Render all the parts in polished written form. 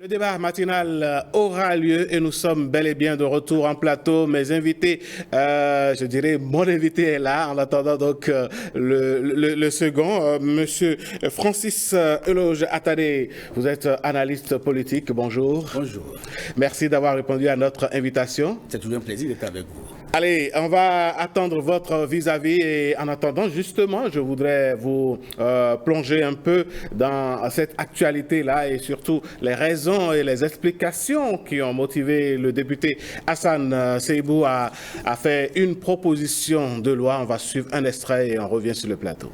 Le débat matinal aura lieu et nous sommes bel et bien de retour en plateau. Mes invités, je dirais mon invité est là. En attendant donc le second, Monsieur Francis Eloge Attadé, vous êtes analyste politique. Bonjour. Bonjour. Merci d'avoir répondu à notre invitation. C'est toujours un plaisir d'être avec vous. Allez, on va attendre votre vis-à-vis et en attendant, justement, je voudrais vous plonger un peu dans cette actualité-là et surtout les raisons et les explications qui ont motivé le député Hassan Seibou à faire une proposition de loi. On va suivre un extrait et on revient sur le plateau.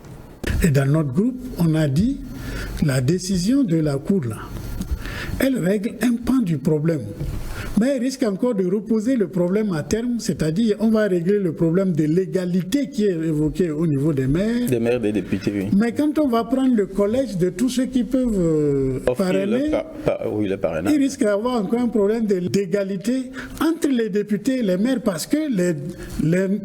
Et dans notre groupe, on a dit la décision de la Cour, là, elle règle un pan du problème. Mais elle risque encore de reposer le problème à terme, c'est-à-dire on va régler le problème de l'égalité qui est évoqué au niveau des maires. Des maires, des députés, oui. Mais quand on va prendre le collège de tous ceux qui peuvent parrainer, le parrainage, il risque d'avoir encore un problème d'égalité entre les députés et les maires parce que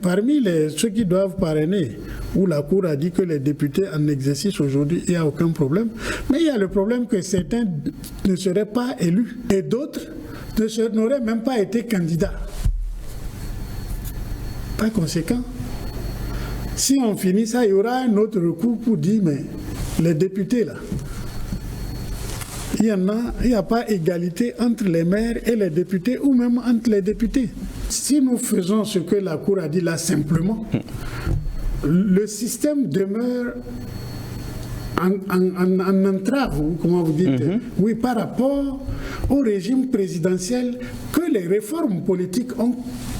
parmi ceux qui doivent parrainer, où la Cour a dit que les députés en exercice aujourd'hui, il n'y a aucun problème. Mais il y a le problème que certains ne seraient pas élus et d'autres n'auraient même pas été candidats. Par conséquent, si on finit ça, il y aura un autre recours pour dire, mais les députés là, il n'y a pas égalité entre les maires et les députés ou même entre les députés. Si nous faisons ce que la Cour a dit là simplement, le système demeure en entrave, comment vous dites, oui, par rapport au régime présidentiel que les réformes politiques ont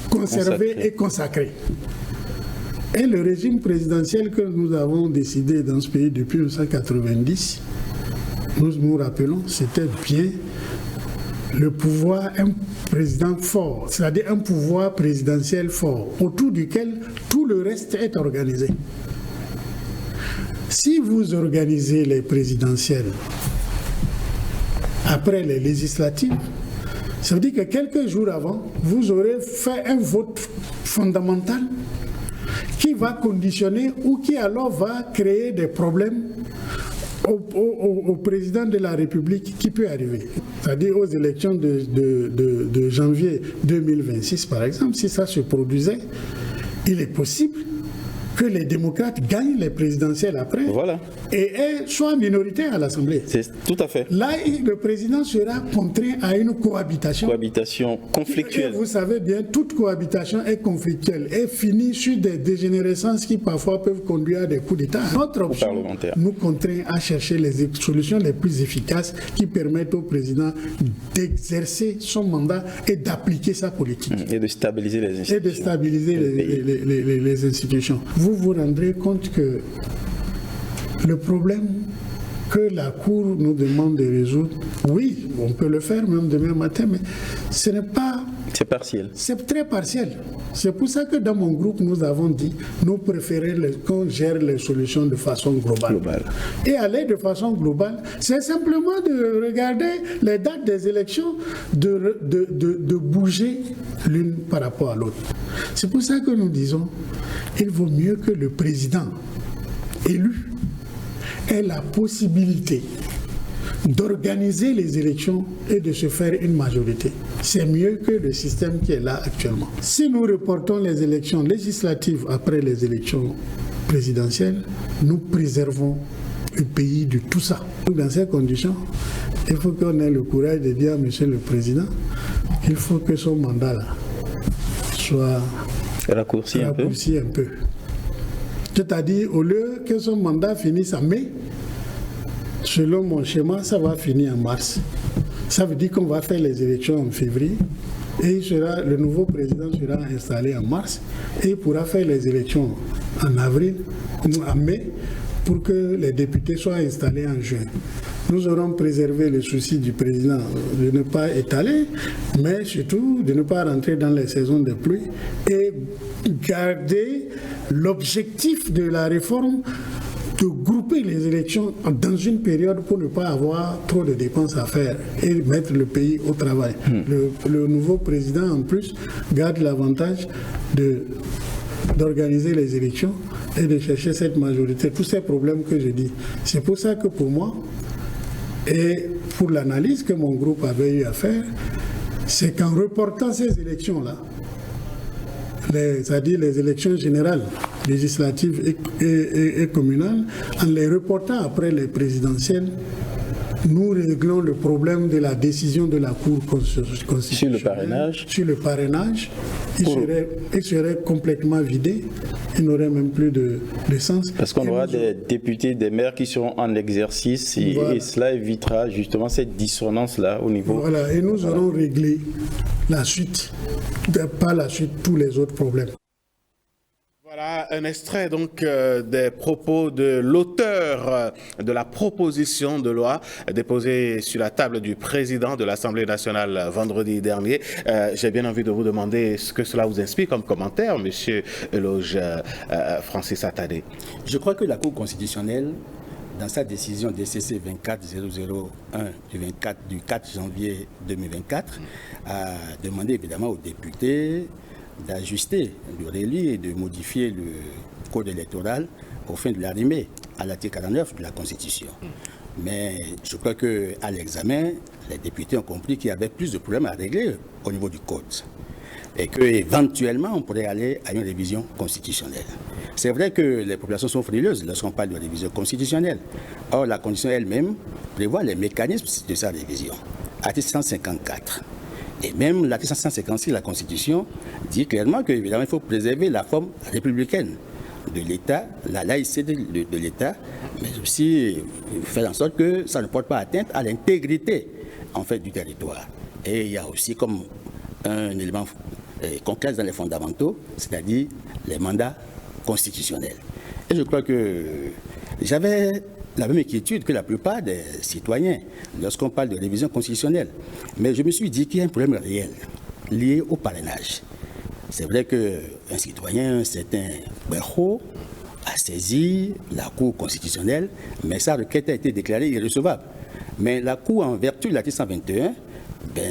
conservé et consacré. Et le régime présidentiel que nous avons décidé dans ce pays depuis 1990, nous nous rappelons, c'était bien le pouvoir, un président fort, c'est-à-dire un pouvoir présidentiel fort, autour duquel tout le reste est organisé. Si vous organisez les présidentielles après les législatives, ça veut dire que quelques jours avant, vous aurez fait un vote fondamental qui va conditionner ou qui alors va créer des problèmes au président de la République qui peut arriver. C'est-à-dire aux élections de janvier 2026, par exemple, si ça se produisait, il est possible que les démocrates gagnent les présidentielles après et soient minoritaires à l'Assemblée. C'est tout à fait. Là, le président sera contraint à une cohabitation. Cohabitation conflictuelle. Et vous savez bien, toute cohabitation est conflictuelle et finit sur des dégénérescences qui parfois peuvent conduire à des coups d'État. Notre option nous contraint à chercher les solutions les plus efficaces qui permettent au président d'exercer son mandat et d'appliquer sa politique. Et de stabiliser les institutions. Et de stabiliser les institutions. Vous vous rendrez compte que le problème que la Cour nous demande de résoudre, oui, on peut le faire même demain matin, mais ce n'est pas... C'est partiel. C'est très partiel. C'est pour ça que dans mon groupe, nous avons dit, nous préférons qu'on gère les solutions de façon globale. Et aller de façon globale, c'est simplement de regarder les dates des élections, de bouger l'une par rapport à l'autre. C'est pour ça que nous disons, il vaut mieux que le président élu ait la possibilité d'organiser les élections et de se faire une majorité. C'est mieux que le système qui est là actuellement. Si nous reportons les élections législatives après les élections présidentielles, nous préservons le pays de tout ça. Dans ces conditions, il faut qu'on ait le courage de dire à M. le Président qu'il faut que son mandat là soit raccourci un peu. C'est-à-dire, au lieu que son mandat finisse en mai, selon mon schéma, ça va finir en mars. Ça veut dire qu'on va faire les élections en février et le nouveau président sera installé en mars et il pourra faire les élections en avril ou en mai pour que les députés soient installés en juin. Nous aurons préservé le souci du président de ne pas étaler, mais surtout de ne pas rentrer dans les saisons de pluie et garder l'objectif de la réforme de grouper les élections dans une période pour ne pas avoir trop de dépenses à faire et mettre le pays au travail. Le nouveau président, en plus, garde l'avantage d'organiser les élections et de chercher cette majorité. Tous ces problèmes que je dis. C'est pour ça que pour moi, et pour l'analyse que mon groupe avait eu à faire, c'est qu'en reportant ces élections-là, c'est-à-dire les élections générales, législatives et communales, en les reportant après les présidentielles, nous réglons le problème de la décision de la Cour constitutionnelle. Sur le parrainage, il serait complètement vidé. Il n'aurait même plus de sens. Parce qu'on aura des députés, des maires qui seront en exercice et cela évitera justement cette dissonance-là au niveau... Voilà, et nous aurons réglé la suite, par la suite, tous les autres problèmes. Voilà un extrait donc des propos de l'auteur de la proposition de loi déposée sur la table du président de l'Assemblée nationale vendredi dernier. J'ai bien envie de vous demander ce que cela vous inspire comme commentaire, Monsieur Eloge Francis Atadé. Je crois que la Cour constitutionnelle, dans sa décision DCC 24001 du 4 janvier 2024, a demandé évidemment aux députés d'ajuster, de relire et de modifier le code électoral au fin de l'arrimer à l'article 49 de la Constitution. Mais je crois qu'à l'examen, les députés ont compris qu'il y avait plus de problèmes à régler au niveau du code et qu'éventuellement on pourrait aller à une révision constitutionnelle. C'est vrai que les populations sont frileuses lorsqu'on parle de révision constitutionnelle. Or, la Constitution elle-même prévoit les mécanismes de sa révision. Article 154. Et même l'article 156 de la Constitution dit clairement qu'évidemment il faut préserver la forme républicaine de l'État, la laïcité de l'État, mais aussi faire en sorte que ça ne porte pas atteinte à l'intégrité en fait du territoire. Et il y a aussi comme un élément concret dans les fondamentaux, c'est-à-dire les mandats constitutionnels. Et je crois que j'avais la même inquiétude que la plupart des citoyens lorsqu'on parle de révision constitutionnelle. Mais je me suis dit qu'il y a un problème réel lié au parrainage. C'est vrai qu'un citoyen, un certain Berho, a saisi la Cour constitutionnelle, mais sa requête a été déclarée irrecevable. Mais la Cour, en vertu de l'article 121,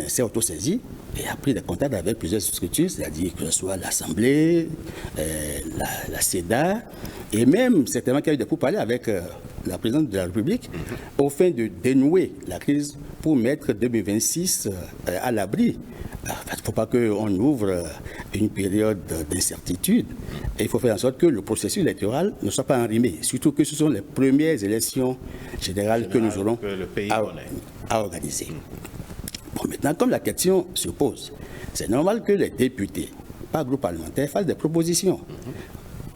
s'est autosaisie et a pris des contacts avec plusieurs structures, c'est-à-dire que ce soit l'Assemblée, la CEDA, et même certainement qu'il y a eu des pourparlers avec la présidente de la République, au fin de dénouer la crise pour mettre 2026 à l'abri. Il ne faut pas qu'on ouvre une période d'incertitude. Et il faut faire en sorte que le processus électoral ne soit pas enrhumé, surtout que ce sont les premières élections générales que nous aurons à organiser. Bon, maintenant, comme la question se pose, c'est normal que les députés, par groupe parlementaire, fassent des propositions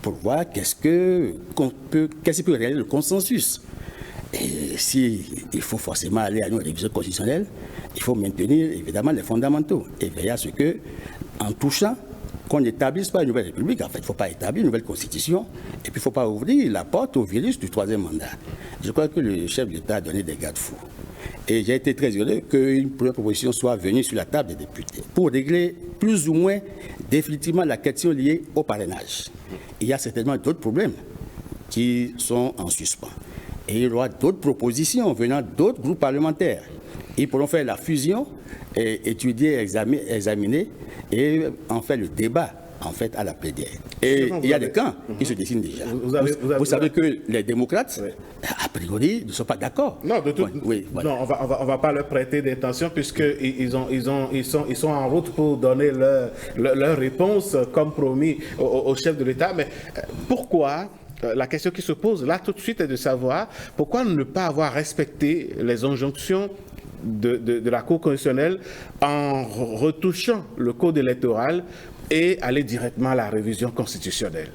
pour voir qu'est-ce qui peut réaliser le consensus. Et s'il faut forcément aller à une révision constitutionnelle, il faut maintenir évidemment les fondamentaux et veiller à ce que, en touchant, qu'on n'établisse pas une nouvelle république. En fait, il ne faut pas établir une nouvelle constitution et puis il ne faut pas ouvrir la porte au virus du troisième mandat. Je crois que le chef de l'État a donné des garde-fous. Et j'ai été très heureux qu'une première proposition soit venue sur la table des députés pour régler plus ou moins définitivement la question liée au parrainage. Il y a certainement d'autres problèmes qui sont en suspens. Et il y aura d'autres propositions venant d'autres groupes parlementaires. Ils pourront faire la fusion, et étudier, examiner et en faire le débat en fait à la plénière. Et il y a des camps qui se dessinent déjà. Vous savez que les démocrates, a priori, ne sont pas d'accord. Non, de tout. Oui, voilà. Non, on va pas leur prêter d'intention puisqu'ils sont en route pour donner leur réponse comme promis au chef de l'État. Mais pourquoi? La question qui se pose là tout de suite est de savoir pourquoi ne pas avoir respecté les injonctions de la Cour constitutionnelle en retouchant le code électoral et aller directement à la révision constitutionnelle.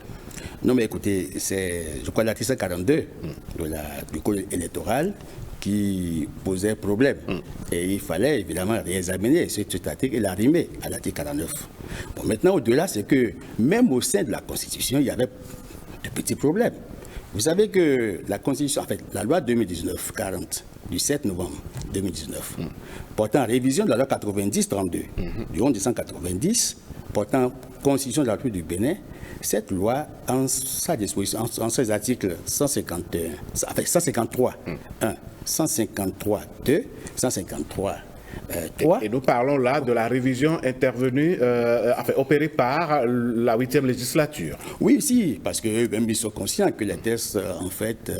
Non mais écoutez, c'est je crois l'article 42 du code électoral qui posait problème. Et il fallait évidemment réexaminer cet article et l'arrimer à l'article 49. Bon, maintenant au-delà, c'est que même au sein de la Constitution, il y avait de petits problèmes. Vous savez que la Constitution, en fait, la loi 2019-40 du 7 novembre 2019, portant révision de la loi 90-32 du 11 décembre 90, portant Constitution de la République du Bénin, cette loi, en sa disposition, en ses articles 153, 1, 153, 2, 153, 3. Et nous parlons là de la révision intervenue, opérée par la 8e législature. Oui, si, parce que même ils sont conscients que les tests, en fait,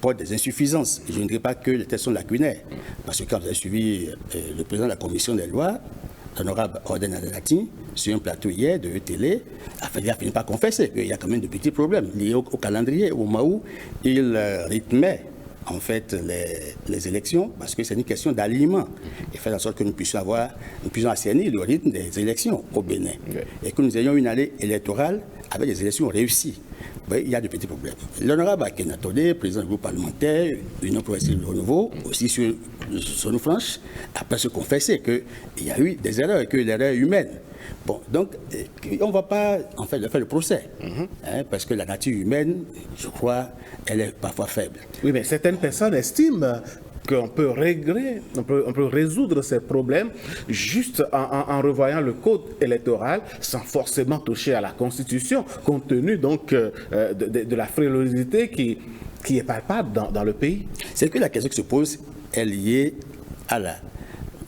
portent des insuffisances. Je ne dirais pas que les tests sont lacunaires, parce que quand vous avez suivi le président de la commission des lois, l'honorable Orden Adelati, sur un plateau hier de télé, il a fini par confesser qu'il y a quand même de petits problèmes liés au calendrier, au moment où il rythmait en fait les élections, parce que c'est une question d'alignement, et faire en sorte que nous puissions assainir le rythme des élections au Bénin, et que nous ayons une année électorale avec des élections réussies. Oui, il y a de petits problèmes. L'honorable Akenatode, président du groupe parlementaire, Union progressive du renouveau, aussi sur son franche, après se confesser qu'il y a eu des erreurs, que l'erreur est humaine. Bon, donc, on ne va pas en fait faire le procès, parce que la nature humaine, je crois, elle est parfois faible. Oui, mais certaines personnes estiment qu'on peut régler, on peut résoudre ces problèmes juste en revoyant le code électoral sans forcément toucher à la Constitution, compte tenu donc de la frilosité qui est palpable dans le pays. C'est que la question qui se pose est liée à la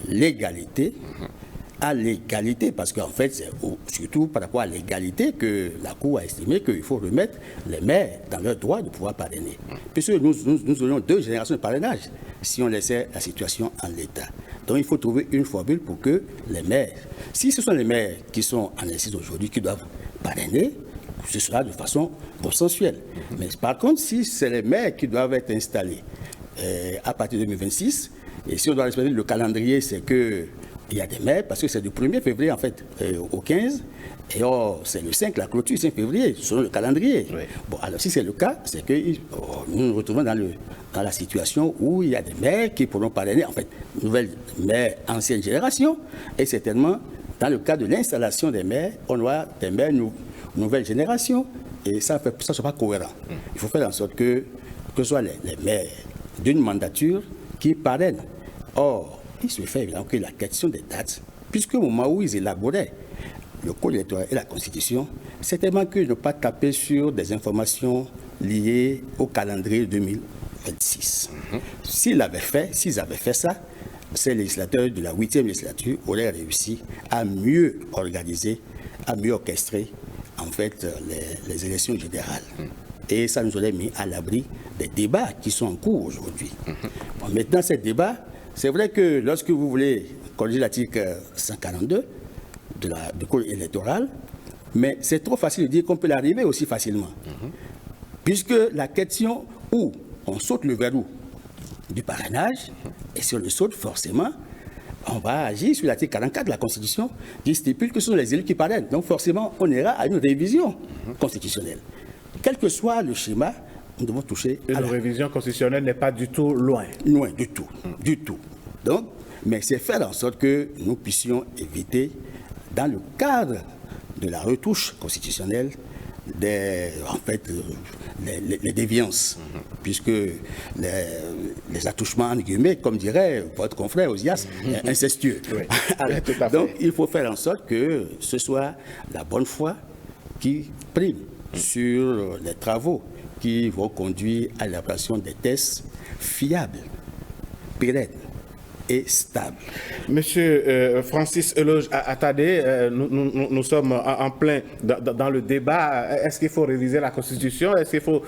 légalité, parce qu'en fait, c'est surtout par rapport à l'égalité que la Cour a estimé qu'il faut remettre les maires dans leur droit de pouvoir parrainer. Puisque nous aurions 2 générations de parrainage si on laissait la situation en l'état. Donc il faut trouver une formule pour que les maires, si ce sont les maires qui sont en exercice aujourd'hui qui doivent parrainer, ce sera de façon consensuelle. Mais par contre, si c'est les maires qui doivent être installés à partir de 2026, et si on doit respecter le calendrier, c'est que il y a des maires, parce que c'est du 1er février en fait au 15, et or c'est le 5, la clôture 5 février, selon le calendrier. Oui. Bon, alors si c'est le cas, c'est que nous nous retrouvons dans la situation où il y a des maires qui pourront parrainer, en fait, nouvelles maires, ancienne génération, et certainement, dans le cas de l'installation des maires, on aura des maires nouvelle génération, et ça ne soit pas cohérent. Il faut faire en sorte que ce soit les maires d'une mandature qui parrainent. Or, il se fait évidemment que la question des dates, puisque au moment où ils élaboraient le code électoral et la Constitution, c'était tellement qu'ils n'ont pas tapé sur des informations liées au calendrier 2026. S'ils avaient fait ça, ces législateurs de la 8e législature auraient réussi à mieux organiser, à mieux orchestrer en fait les élections générales. Et ça nous aurait mis à l'abri des débats qui sont en cours aujourd'hui. Bon, maintenant, ces débats, c'est vrai que lorsque vous voulez corriger l'article 142 du code électoral, mais c'est trop facile de dire qu'on peut l'arriver aussi facilement. Puisque la question où on saute le verrou du parrainage, et si on le saute forcément, on va agir sur l'article 44 de la Constitution qui stipule que ce sont les élus qui parrainent. Donc forcément, on ira à une révision constitutionnelle. Quel que soit le schéma, nous devons toucher à la révision constitutionnelle n'est pas du tout loin. Loin, du tout, du tout. Donc, mais c'est faire en sorte que nous puissions éviter, dans le cadre de la retouche constitutionnelle, les déviances, puisque les attouchements, en guillemets, comme dirait votre confrère Osias, incestueux. Oui. Alors, tout à fait. Donc, il faut faire en sorte que ce soit la bonne foi qui prime sur les travaux qui vont conduire à l'élaboration des tests fiables, pérennes et stable. Monsieur Francis Eloge Attadé, nous sommes en plein dans le débat. Est-ce qu'il faut réviser la Constitution? Est-ce qu'il faut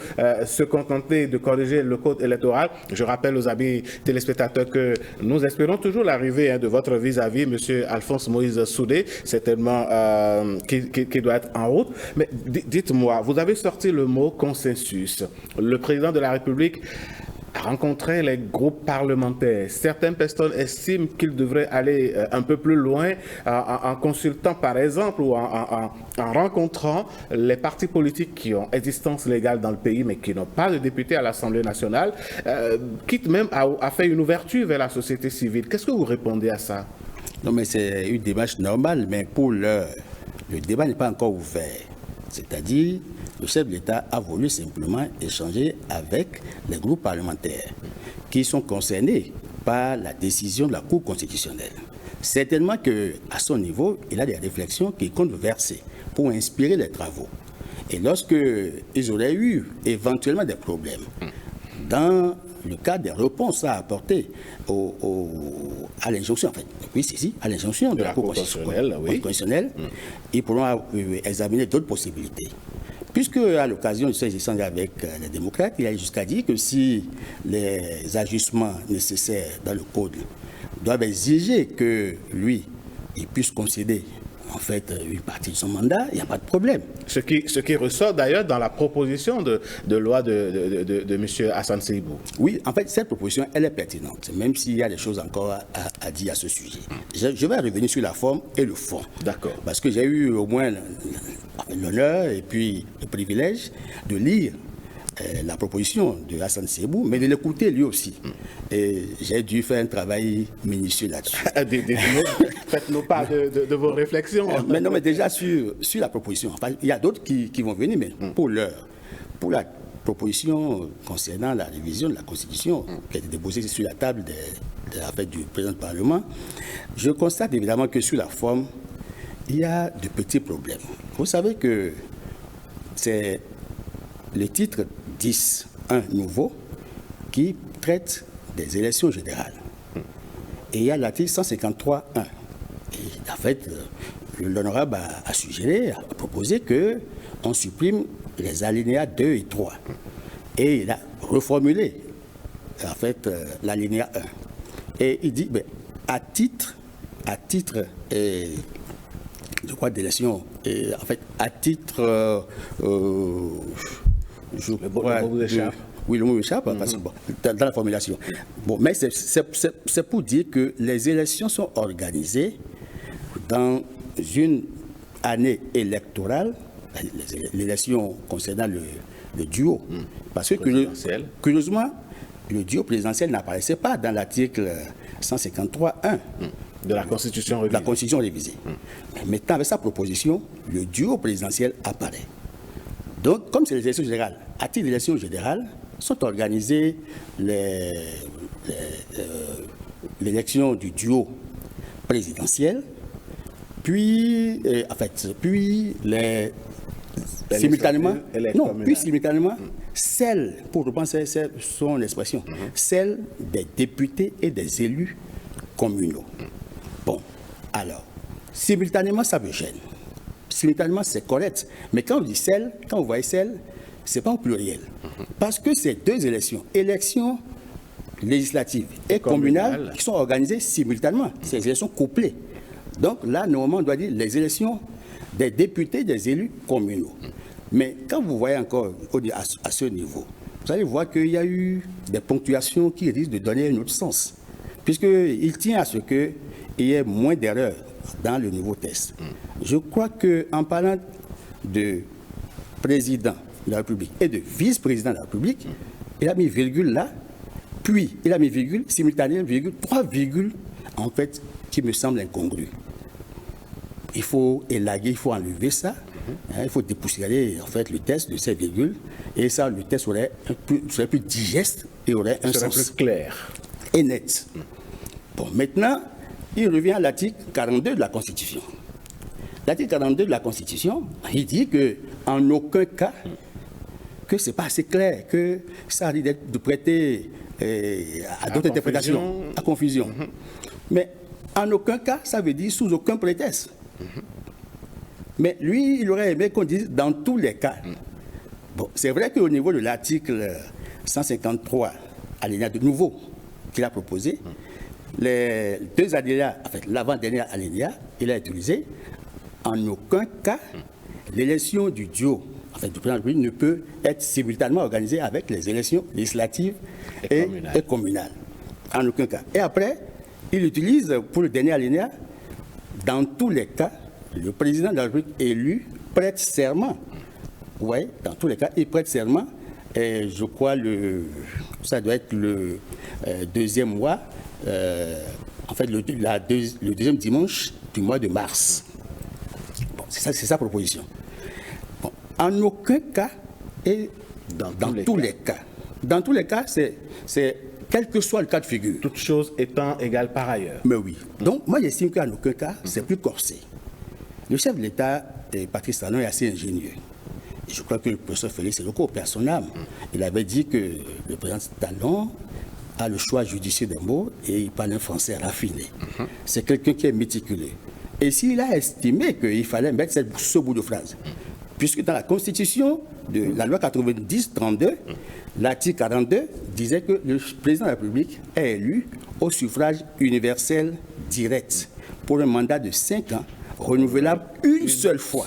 se contenter de corriger le code électoral? Je rappelle aux amis téléspectateurs que nous espérons toujours l'arrivée de votre vis-à-vis, monsieur Alphonse Moïse Soudé, certainement qui doit être en route. Mais dites-moi, vous avez sorti le mot consensus. Le président de la République a rencontré les groupes parlementaires. Certaines personnes estiment qu'il devrait aller un peu plus loin en consultant, par exemple, ou en rencontrant les partis politiques qui ont existence légale dans le pays, mais qui n'ont pas de députés à l'Assemblée nationale, quitte même à faire une ouverture vers la société civile. Qu'est-ce que vous répondez à ça? Non, mais c'est une démarche normale, mais pour l'heure, le débat n'est pas encore ouvert. C'est-à-dire, le chef de l'État a voulu simplement échanger avec les groupes parlementaires qui sont concernés par la décision de la Cour constitutionnelle. Certainement qu'à son niveau, il a des réflexions qu'il compte verser pour inspirer les travaux. Et lorsque ils auraient eu éventuellement des problèmes, dans le cadre des réponses à apporter à l'injonction, en fait. Oui, c'est à l'injonction de la Cour constitutionnelle. Ils pourront examiner d'autres possibilités. Puisque, à l'occasion de ces échanges avec les démocrates, il a jusqu'à dire que si les ajustements nécessaires dans le code doivent exiger que lui, il puisse concéder en fait une partie de son mandat, il n'y a pas de problème. Ce qui ressort d'ailleurs dans la proposition de loi de M. Hassan Seibou. Oui, en fait, cette proposition, elle est pertinente, même s'il y a des choses encore à dire à ce sujet. Je vais revenir sur la forme et le fond. D'accord. Parce que j'ai eu au moins l'honneur et puis le privilège de lire la proposition de Hassan Seibou, mais de l'écouter lui aussi. Et j'ai dû faire un travail minutieux là-dessus. Faites-nous part de vos réflexions. Mais non, mais déjà sur la proposition, enfin, il y a d'autres qui vont venir, mais pour la proposition concernant la révision de la Constitution qui a été déposée sur la table du président du Parlement, je constate évidemment que sur la forme, il y a de petits problèmes. Vous savez que c'est le titre 10, un nouveau, qui traite des élections générales. Et il y a l'article 153.1. Et en fait, l'honorable a suggéré, a proposé qu'on supprime les alinéas 2 et 3. Et il a reformulé, en fait, l'alinéa 1. Et il dit, ben, à titre, je crois, d'élection, en fait, à titre... le mot vous échappe. Oui, le mot échappe, parce que, bon, dans la formulation. Bon, mais c'est pour dire que les élections sont organisées dans une année électorale, l'élection concernant le duo. Parce que, curieusement, le duo présidentiel n'apparaissait pas dans l'article 153.1 de la Constitution révisée. Mais maintenant, avec sa proposition, le duo présidentiel apparaît. Donc, comme c'est les élections générales, à titre d'élections générales, sont organisées l'élection du duo présidentiel, puis simultanément, celle, pour repenser son expression, celle des députés et des élus communaux. Bon, alors, simultanément, ça me gêne. Simultanément, c'est correct. Mais quand on dit celle, quand vous voyez celle, ce n'est pas au pluriel. Parce que c'est deux élections législatives et communales qui sont organisées simultanément. C'est des élections couplées. Donc là, normalement, on doit dire les élections des députés, des élus communaux. Mais quand vous voyez encore à ce niveau, vous allez voir qu'il y a eu des ponctuations qui risquent de donner un autre sens. Puisqu'il tient à ce qu'il y ait moins d'erreurs dans le nouveau texte. Je crois qu'en parlant de président de la République et de vice-président de la République, il a mis virgule là, puis il a mis virgule, simultanément virgule, 3 virgules, en fait, qui me semblent incongrues. Il faut élaguer, il faut enlever ça, il faut dépoussiérer en fait le texte de ces virgules, et ça, le texte serait plus digeste et aurait un sens plus clair et net. Bon, maintenant, il revient à l'article 42 de la Constitution. L'article 42 de la Constitution, il dit qu'en aucun cas, que ce n'est pas assez clair, que ça risque de prêter à d'autres interprétations, à confusion. Mais en aucun cas, ça veut dire sous aucun prétexte. Mais lui, il aurait aimé qu'on dise dans tous les cas. Bon, c'est vrai qu'au niveau de l'article 153, alinéa de nouveau qu'il a proposé, les deux alinéas, en fait, l'avant-dernier alinéa, il a utilisé en aucun cas l'élection du duo, en fait, du président de la République ne peut être simultanément organisée avec les élections législatives et communales. En aucun cas. Et après, il utilise pour le dernier alinéa, dans tous les cas, le président de la République élu prête serment. Oui, dans tous les cas, il prête serment. Et je crois ça doit être le deuxième mois, en fait le deuxième dimanche du mois de mars. Bon, c'est sa proposition. Bon, en aucun cas, et dans tous les cas. Dans tous les cas, c'est quel que soit le cas de figure. Toutes choses étant égales par ailleurs. Mais oui. Donc, moi, j'estime qu'en aucun cas, c'est plus corsé. Le chef de l'État, Patrice Talon, est assez ingénieux. Et je crois que le professeur Félix Séloco, perd son âme. Il avait dit que le président Talon a le choix judicieux des mots et il parle un français raffiné. C'est quelqu'un qui est méticuleux. Et s'il a estimé qu'il fallait mettre ce bout de phrase, puisque dans la Constitution de la loi 90-32, l'article 42 disait que le président de la République est élu au suffrage universel direct pour un mandat de 5 ans, renouvelable une seule fois.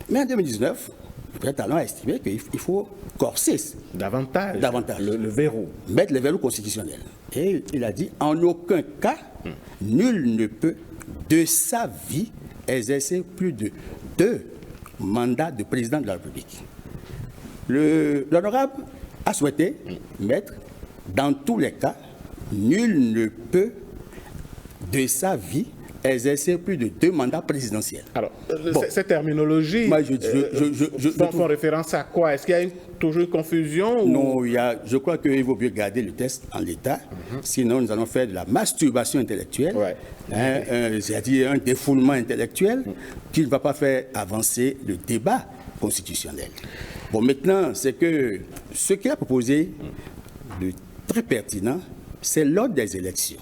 Mais en 2019, le président Talon a estimé qu'il faut corser davantage le verrou. Mettre le verrou constitutionnel. Et il a dit, en aucun cas, nul ne peut de sa vie exercer plus de 2 mandats de président de la République. L'honorable a souhaité mettre, dans tous les cas, nul ne peut de sa vie exercer plus de 2 mandats présidentiels. Alors, cette terminologie font référence à quoi? Est-ce qu'il y a toujours une confusion? Non, je crois qu'il vaut mieux garder le texte en l'état, sinon nous allons faire de la masturbation intellectuelle, c'est-à-dire un défoulement intellectuel qui ne va pas faire avancer le débat constitutionnel. Bon, maintenant, c'est que ce qu'il a proposé de très pertinent, c'est l'ordre des élections.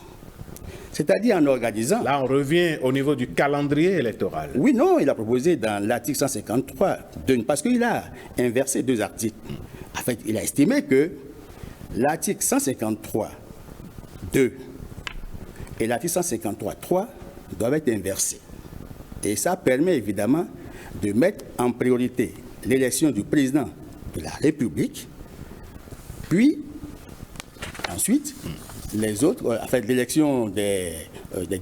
C'est-à-dire en organisant... Là, on revient au niveau du calendrier électoral. Oui, non, il a proposé dans l'article 153, parce qu'il a inversé 2 articles. En fait, il a estimé que l'article 153.2 et l'article 153.3 doivent être inversés. Et ça permet évidemment de mettre en priorité l'élection du président de la République, puis ensuite... les autres, en fait, l'élection des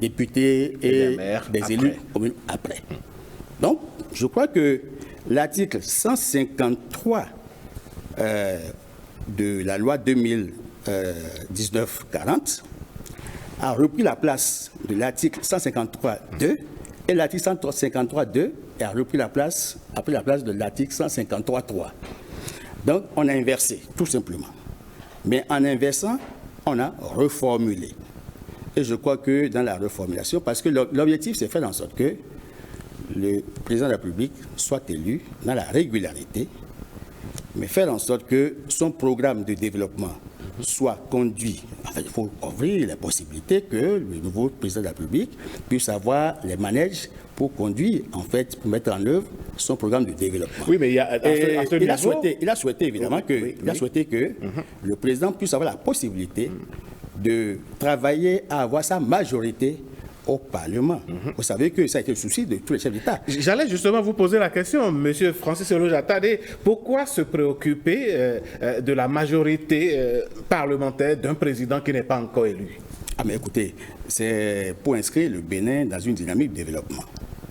députés et des élus communs après. Donc, je crois que l'article 153 de la loi 2019-40 a repris la place de l'article 153.2 et l'article 153.2 a repris la place de l'article 153.3. Donc, on a inversé, tout simplement. Mais en inversant, on a reformulé. Et je crois que dans la reformulation, parce que l'objectif, c'est faire en sorte que le président de la République soit élu dans la régularité, mais faire en sorte que son programme de développement soit conduit. En fait, il faut ouvrir la possibilité que le nouveau président de la République puisse avoir les manèges pour conduire, en fait, pour mettre en œuvre son programme de développement. Oui, mais il a souhaité évidemment que le président puisse avoir la possibilité de travailler à avoir sa majorité au Parlement. Vous savez que ça a été le souci de tous les chefs d'État. J'allais justement vous poser la question, M. Francis Olojo-Attadé, pourquoi se préoccuper de la majorité parlementaire d'un président qui n'est pas encore élu? Ah mais écoutez, c'est pour inscrire le Bénin dans une dynamique de développement.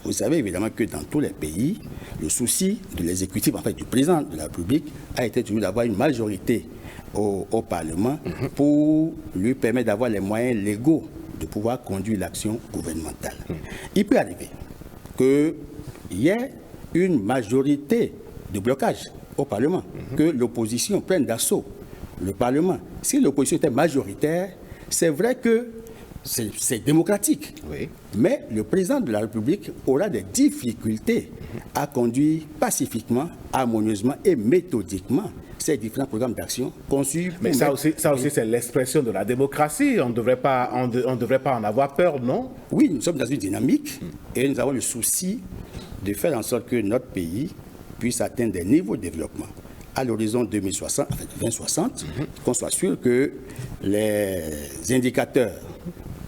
Vous savez évidemment que dans tous les pays, le souci de l'exécutif, en fait du président de la République, a été toujours d'avoir une majorité au Parlement pour lui permettre d'avoir les moyens légaux de pouvoir conduire l'action gouvernementale. Il peut arriver qu'il y ait une majorité de blocage au Parlement, que l'opposition prenne d'assaut le Parlement. Si l'opposition était majoritaire, c'est vrai que c'est démocratique. Oui. Mais le président de la République aura des difficultés à conduire pacifiquement, harmonieusement et méthodiquement ces différents programmes d'action conçus. Mais ça aussi c'est l'expression de la démocratie. On ne devrait pas en avoir peur, non? Oui, nous sommes dans une dynamique et nous avons le souci de faire en sorte que notre pays puisse atteindre des niveaux de développement à l'horizon 2060, en fait 2060, qu'on soit sûr que les indicateurs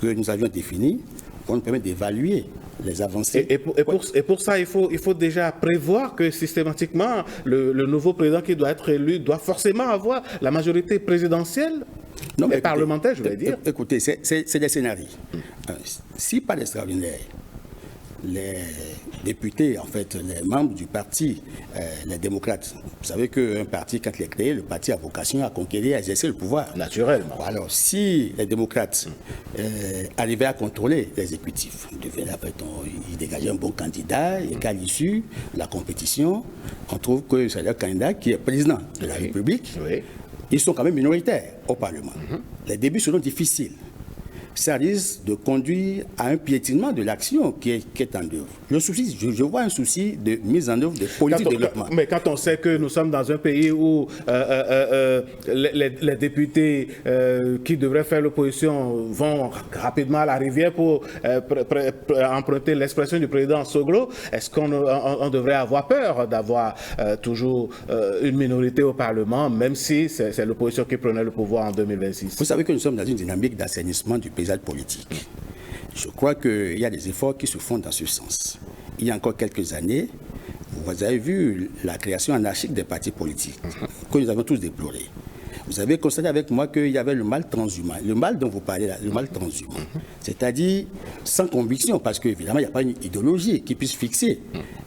que nous avions définis vont nous permettre d'évaluer les avancées. Et pour ça, il faut déjà prévoir que systématiquement, le nouveau président qui doit être élu doit forcément avoir la majorité présidentielle et parlementaire, je veux dire. Écoutez, c'est des scénarios. Si pas d'extraordinaire, les députés, en fait, les membres du parti, les démocrates, vous savez qu'un parti, quand il est créé, le parti a vocation à conquérir, à exercer le pouvoir. Naturellement. Alors, si les démocrates arrivaient à contrôler l'exécutif, ils dégageaient un bon candidat, et qu'à l'issue de la compétition, on trouve que c'est le candidat qui est président de la République. Oui. Ils sont quand même minoritaires au Parlement. Les débuts seront difficiles. ça risque de conduire à un piétinement de l'action qui est en œuvre. Le souci, je vois un souci de mise en œuvre de politique de développement. Mais quand on sait que nous sommes dans un pays où les députés qui devraient faire l'opposition vont rapidement à la rivière pour emprunter l'expression du président Soglo, est-ce qu'on devrait avoir peur d'avoir toujours une minorité au Parlement, même si c'est l'opposition qui prenait le pouvoir en 2026? Vous savez que nous sommes dans une dynamique d'assainissement du paysage politique. Je crois qu'il y a des efforts qui se font dans ce sens. Il y a encore quelques années, vous avez vu la création anarchique des partis politiques, que nous avons tous déploré. Vous avez constaté avec moi qu'il y avait le mal transhumant, le mal dont vous parlez là, le mal transhumant. C'est-à-dire sans conviction, parce qu'évidemment, il n'y a pas une idéologie qui puisse fixer.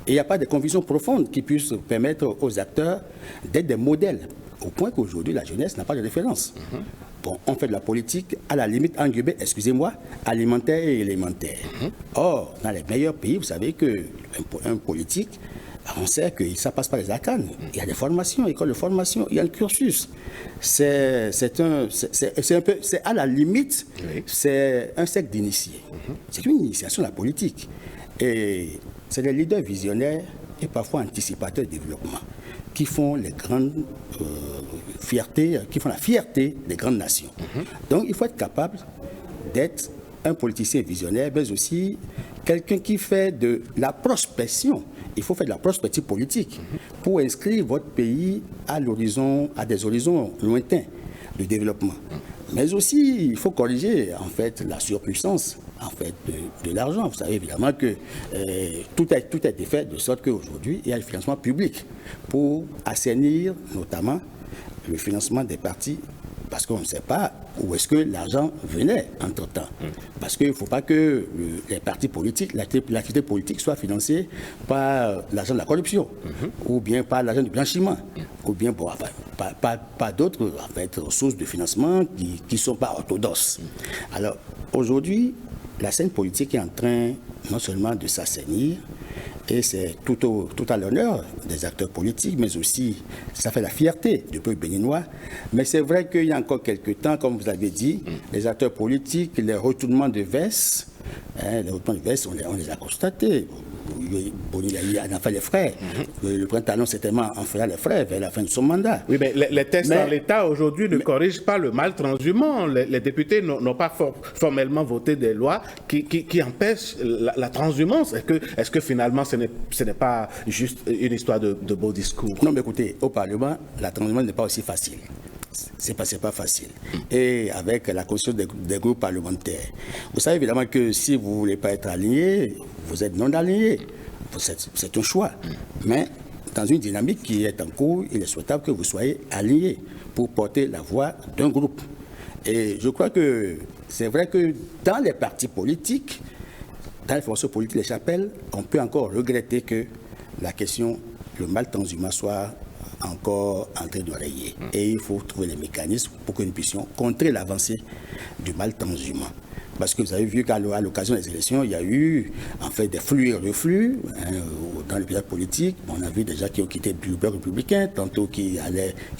Et il n'y a pas de conviction profonde qui puisse permettre aux acteurs d'être des modèles. Au point qu'aujourd'hui, la jeunesse n'a pas de référence. Bon, on fait de la politique, à la limite, engubée, excusez-moi, alimentaire et élémentaire. Or, dans les meilleurs pays, vous savez qu'un politique, on sait que ça passe par les arcanes. Il y a des formations, écoles de formation, il y a un cursus. C'est à la limite, c'est un cercle d'initiés. C'est une initiation de la politique. Et c'est les leaders visionnaires et parfois anticipateurs de développement qui font les grandes fiertés, qui font la fierté des grandes nations. Donc il faut être capable d'être un politicien visionnaire, mais aussi quelqu'un qui fait de la prospection. Il faut faire de la prospective politique pour inscrire votre pays à des horizons lointains de développement. Mais aussi, il faut corriger en fait la surpuissance de l'argent. Vous savez évidemment que tout a été fait de sorte qu'aujourd'hui, il y a le financement public pour assainir notamment le financement des partis, parce qu'on ne sait pas où est-ce que l'argent venait entre-temps. Parce qu'il ne faut pas que les partis politiques, l'activité politique soit financée par l'argent de la corruption, ou bien par l'argent du blanchiment, ou bien par d'autres sources de financement qui ne sont pas orthodoxes. Alors aujourd'hui, la scène politique est en train non seulement de s'assainir, et c'est tout à l'honneur des acteurs politiques, mais aussi, ça fait la fierté du peuple béninois. Mais c'est vrai qu'il y a encore quelques temps, comme vous avez dit, les acteurs politiques, les retournements de veste, on les a constatés. Il en a fait les frais. Le printemps, certainement, en fera les frais vers la fin de son mandat. Oui, mais les textes en l'État aujourd'hui ne corrigent pas le mal transhumant. Les députés n'ont pas formellement voté des lois qui empêchent la transhumance. Est-ce que finalement ce n'est pas juste une histoire de beaux discours? Non, mais écoutez, au Parlement, la transhumance n'est pas aussi facile. C'est pas facile. Et avec la constitution des groupes parlementaires. Vous savez évidemment que si vous ne voulez pas être aligné, vous êtes non aligné. C'est un choix. Mais dans une dynamique qui est en cours, il est souhaitable que vous soyez aligné pour porter la voix d'un groupe. Et je crois que c'est vrai que dans les partis politiques, dans les formations politiques, les chapelles, on peut encore regretter que la question, le mal transhumant soit encore en train de rayer. Et il faut trouver les mécanismes pour que nous puissions contrer l'avancée du mal transhumant. Parce que vous avez vu qu'à l'occasion des élections, il y a eu en fait des flux et reflux dans le paysage politique. On a vu des gens qui ont quitté le bloc républicain, tantôt qui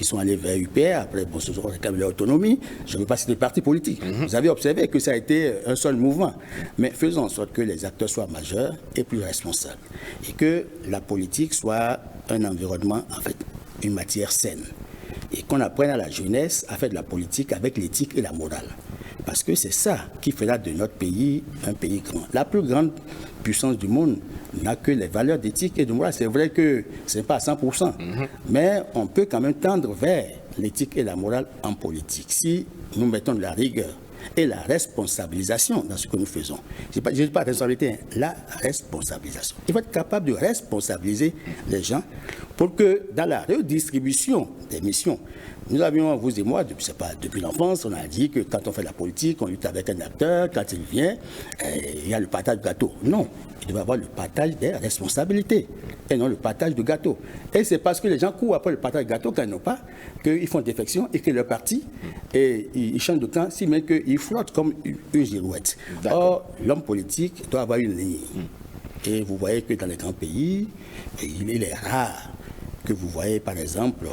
sont allés vers UPR, après ce sont réclamés l'autonomie. Je ne veux pas citer le parti politique. Vous avez observé que ça a été un seul mouvement. Mais faisons en sorte que les acteurs soient majeurs et plus responsables. Et que la politique soit un environnement, en fait, une matière saine. Et qu'on apprenne à la jeunesse à faire de la politique avec l'éthique et la morale. Parce que c'est ça qui fera de notre pays un pays grand. La plus grande puissance du monde n'a que les valeurs d'éthique et de morale. C'est vrai que ce n'est pas à 100%, mais on peut quand même tendre vers l'éthique et la morale en politique. Si nous mettons de la rigueur et la responsabilisation dans ce que nous faisons. Je ne dis pas la responsabilité, la responsabilisation. Il faut être capable de responsabiliser les gens pour que dans la redistribution des missions, nous avions, vous et moi, depuis l'enfance, on a dit que quand on fait la politique, on lutte avec un acteur, quand il vient, il y a le partage du gâteau. Non, il doit y avoir le partage des responsabilités et non le partage du gâteau. Et c'est parce que les gens courent après le partage du gâteau quand ils n'ont pas, qu'ils font défection et que leur parti, et ils changent de camp, si bien qu'ils flottent comme une girouette. Or, l'homme politique doit avoir une ligne. Et vous voyez que dans les grands pays, il est rare que vous voyez par exemple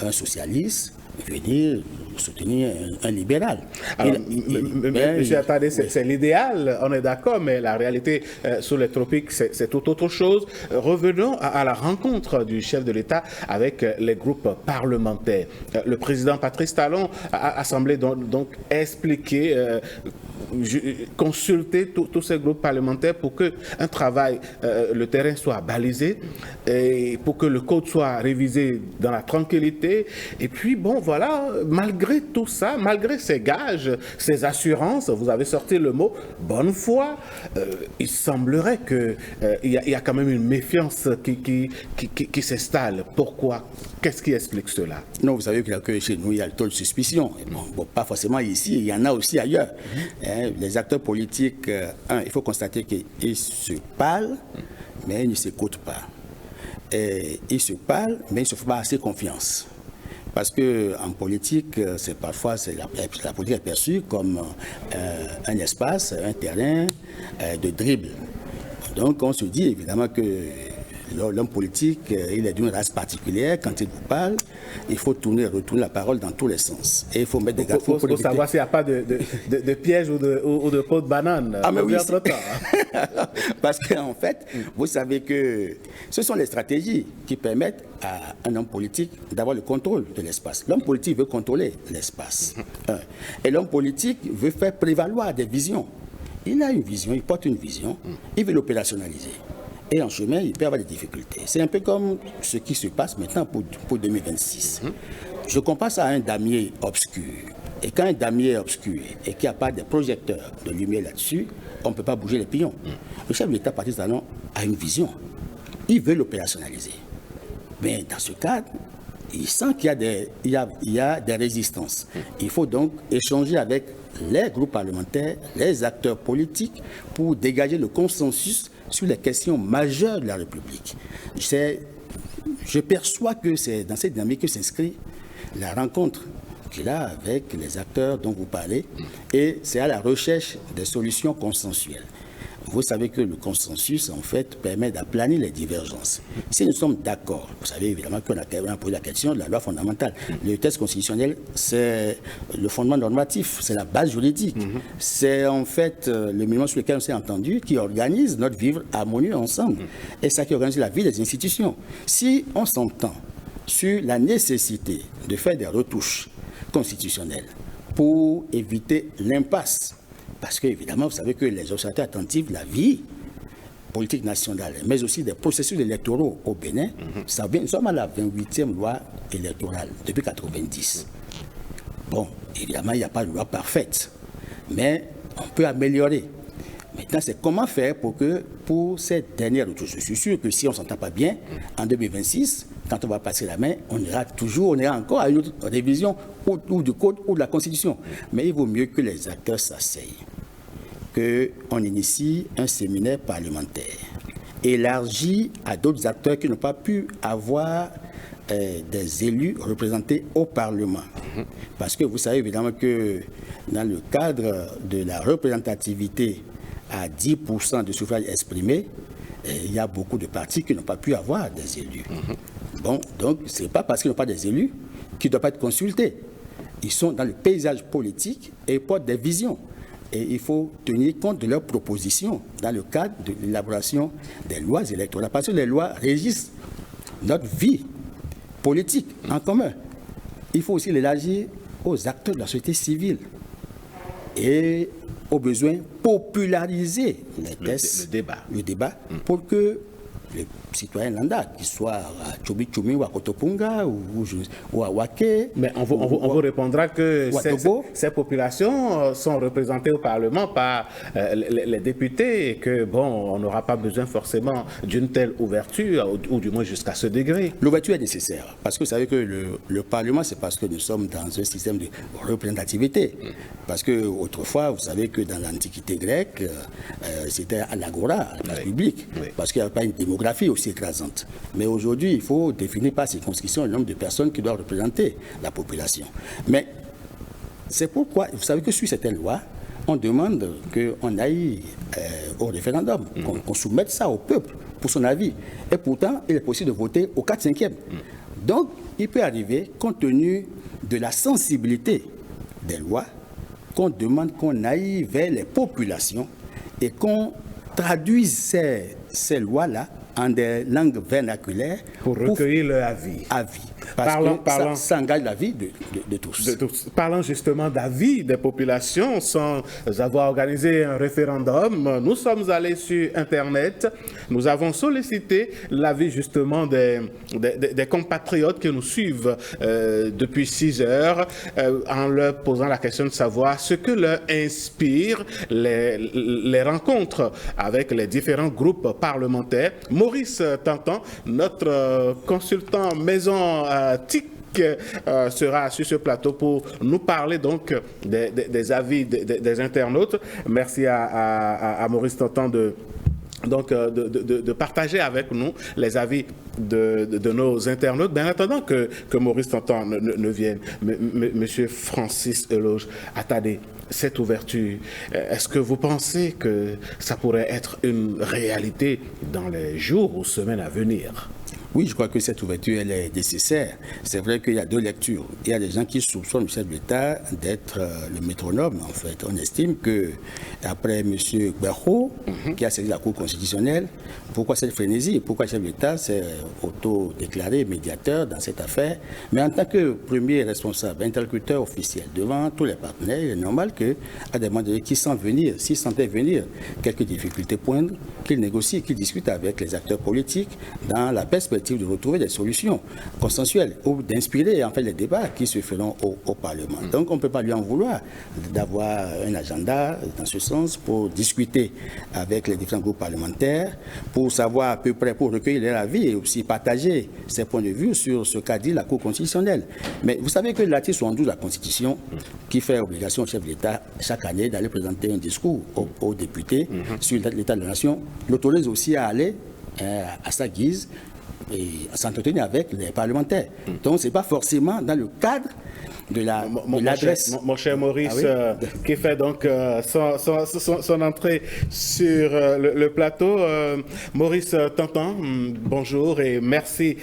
un socialiste venir soutenir un libéral. Alors, monsieur Attadé, c'est l'idéal, on est d'accord, mais la réalité sous les tropiques, c'est tout autre chose. Revenons à la rencontre du chef de l'État avec les groupes parlementaires. Le président Patrice Talon a semblé donc expliquer, consulter tous ces groupes parlementaires pour que un travail, le terrain soit balisé, et pour que le code soit révisé dans la tranquillité. Et puis, bon, voilà, malgré tout ça, malgré ces gages, ces assurances, vous avez sorti le mot bonne foi, il semblerait qu'il y a quand même une méfiance qui s'installe. Pourquoi? Qu'est-ce qui explique cela? Non, vous savez que chez nous, il y a le taux de suspicion. Bon, pas forcément ici, il y en a aussi ailleurs. Les acteurs politiques, il faut constater qu'ils se parlent, mais ils ne s'écoutent pas. Ils se parlent, mais ils ne se font pas assez confiance. Parce qu'en politique, la politique est perçue comme un espace, un terrain de dribble. Donc on se dit évidemment que l'homme politique, il est d'une race particulière. Quand il vous parle, il faut tourner et retourner la parole dans tous les sens. Et il faut mettre des garde-fous pour éviter. Il faut savoir s'il n'y a pas de piège ou de peau de banane. Ah mais oui, parce qu'en fait, vous savez que ce sont les stratégies qui permettent à un homme politique d'avoir le contrôle de l'espace. L'homme politique veut contrôler l'espace. Et l'homme politique veut faire prévaloir des visions. Il a une vision, il porte une vision, il veut l'opérationnaliser. Et en chemin, il peut avoir des difficultés. C'est un peu comme ce qui se passe maintenant pour 2026. Je compare ça à un damier obscur. Et quand un damier est obscur et qu'il n'y a pas de projecteur de lumière là-dessus, on ne peut pas bouger les pions. Le chef de l'État, Patrice Talon, a une vision. Il veut l'opérationnaliser. Mais dans ce cadre, il sent qu'il y a des résistances. Il faut donc échanger avec les groupes parlementaires, les acteurs politiques, pour dégager le consensus sur les questions majeures de la République. Je perçois que c'est dans cette dynamique que s'inscrit la rencontre qu'il a avec les acteurs dont vous parlez, et c'est à la recherche des solutions consensuelles. Vous savez que le consensus, en fait, permet d'aplanir les divergences. Si nous sommes d'accord, vous savez évidemment qu'on a posé la question de la loi fondamentale. Le texte constitutionnel, c'est le fondement normatif, c'est la base juridique. C'est en fait le minimum sur lequel on s'est entendu qui organise notre vivre harmonieux ensemble. Et ça qui organise la vie des institutions. Si on s'entend sur la nécessité de faire des retouches constitutionnelles pour éviter l'impasse, parce qu'évidemment, vous savez que les observateurs attentifs de la vie politique nationale, mais aussi des processus électoraux au Bénin, nous sommes à la 28e loi électorale depuis 1990. Bon, évidemment, il n'y a pas de loi parfaite, mais on peut améliorer. Maintenant, c'est comment faire pour cette dernière retouche. Je suis sûr que si on ne s'entend pas bien, en 2026, quand on va passer la main, on ira encore à une autre révision ou du code ou de la Constitution. Mais il vaut mieux que les acteurs s'asseyent, qu'on initie un séminaire parlementaire, élargi à d'autres acteurs qui n'ont pas pu avoir des élus représentés au Parlement. Parce que vous savez évidemment que dans le cadre de la représentativité à 10% de suffrages exprimés, il y a beaucoup de partis qui n'ont pas pu avoir des élus. Bon, donc ce n'est pas parce qu'ils n'ont pas des élus qu'ils ne doivent pas être consultés. Ils sont dans le paysage politique et portent des visions. Et il faut tenir compte de leurs propositions dans le cadre de l'élaboration des lois électorales. Parce que les lois régissent notre vie politique en commun. Il faut aussi l'élargir aux acteurs de la société civile. Et au besoin, populariser les tests, le débat pour que les citoyens lambda, qu'ils soient à Tchoumi ou à Kotopunga ou à Wake. Mais on vous répondra que ces populations sont représentées au Parlement par les députés et que, bon, on n'aura pas besoin forcément d'une telle ouverture, ou du moins jusqu'à ce degré. L'ouverture est nécessaire, parce que vous savez que le Parlement, c'est parce que nous sommes dans un système de représentativité. Parce que autrefois, vous savez que dans l'Antiquité grecque, c'était à l'agora, à la place publique, parce qu'il n'y avait pas une démographie aussi écrasante. Mais aujourd'hui, il faut définir par circonscription le nombre de personnes qui doivent représenter la population. Mais c'est pourquoi, vous savez que sur certaines lois, on demande qu'on aille au référendum, qu'on soumette ça au peuple pour son avis. Et pourtant, il est possible de voter au 4/5e. Donc, il peut arriver, compte tenu de la sensibilité des lois, qu'on demande qu'on aille vers les populations et qu'on traduise ces lois-là en des langues vernaculaires pour recueillir leur avis. Parce que ça engage la vie de tous. Parlant justement d'avis des populations, sans avoir organisé un référendum, nous sommes allés sur Internet, nous avons sollicité l'avis justement des compatriotes qui nous suivent depuis 6 heures, en leur posant la question de savoir ce que leur inspire les rencontres avec les différents groupes parlementaires. Maurice Tantan, notre consultant maison TIC, sera sur ce plateau pour nous parler donc des avis des internautes. Merci à Maurice Tantan de partager avec nous les avis de nos internautes. Bien en attendant que Maurice Tantan ne vienne, Monsieur Francis Eloge Attadé, cette ouverture, est-ce que vous pensez que ça pourrait être une réalité dans les jours ou semaines à venir? Oui, je crois que cette ouverture, elle est nécessaire. C'est vrai qu'il y a deux lectures. Il y a des gens qui soupçonnent le chef de l'État d'être le métronome, en fait. On estime que, après M. Gbagbo, qui a saisi la Cour constitutionnelle, pourquoi cette frénésie? Pourquoi le chef de l'État s'est auto-déclaré médiateur dans cette affaire? Mais en tant que premier responsable, interlocuteur officiel, devant tous les partenaires, il est normal qu'à des moments donnés, s'il sentait venir quelques difficultés poindre, qu'il négocie, qu'il discute avec les acteurs politiques dans la perspective de retrouver des solutions consensuelles ou d'inspirer en fait les débats qui se feront au Parlement. Donc on ne peut pas lui en vouloir d'avoir un agenda dans ce sens pour discuter avec les différents groupes parlementaires, pour savoir à peu près, pour recueillir leur avis et aussi partager ses points de vue sur ce qu'a dit la Cour constitutionnelle. Mais vous savez que l'article 72 de la Constitution, qui fait obligation au chef de l'État chaque année d'aller présenter un discours aux députés sur l'état de la nation, l'autorise aussi à aller à sa guise et à s'entretenir avec les parlementaires. Donc, ce n'est pas forcément dans le cadre de l'adresse. Mon cher Maurice, qui fait donc son entrée sur le plateau. Maurice Tantan, bonjour et merci